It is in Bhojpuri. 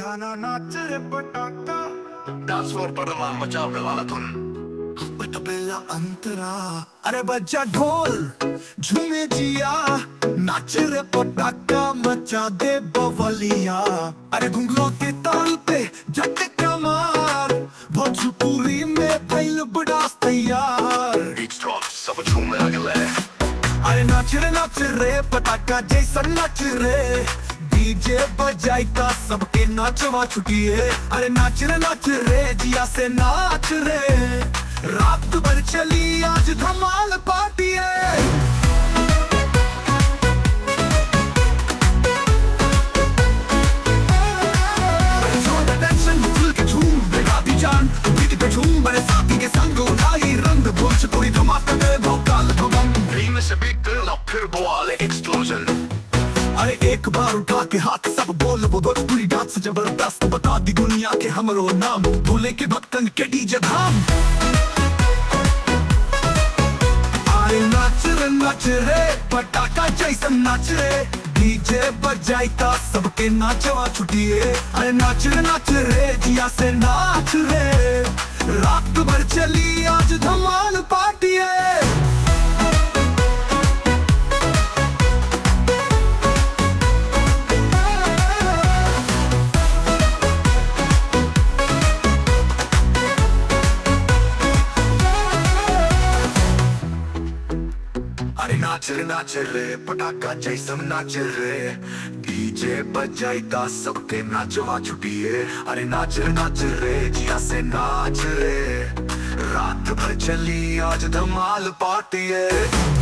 गाना नाच रे पटाखा डांस फ्लोर पर धमाल मचाने वाला धुन बेला अंतरा। अरे बच्चा ढोल झूमे जिया, नाच रे पटाखा मचा दे बवलिया। अरे घुंघरू के ताल पे जट कमार, भोजपुरी में फैल बड़ास तैयार। सब झूमने लगे। अरे नाच रे पटाखा जैसा नाच रे, डीजे बजाइता सबके नाचवा छुटिए। अरे नाच रे जिया से नाच रे, रात भर चली आज धमाल पार्टी है। टेंशन भूल के झूम बेगा दी जान, बीट पे झूम मेरे साथी के संग उठाई रंग। भोजपुरी धमाका दे भोकाल भगम, रीम से बिग दिल और फिर बवाल एक्सप्लोजन। अरे एक बार उठा के हाथ सब बोल वो भोजपुरी डांस जबरदस्त, बता दी दुनिया के हमरो नाम, भोले के भक्तन के डीजे धाम। अरे नाच रे पटाखा जैसा नाच रे, डीजे बजाइता सबके नाचवा छुटिए। अरे नाच रे जिया से नाच रे, रात भर चली आज धमाल पार्टी है। अरे नाच रे पटाखा जैसा नाच रे, डीजे बजाइता सबके नाचवा छुटिए। अरे नाच रे जिया से नाच रे, रात भर चली आज धमाल पार्टी है।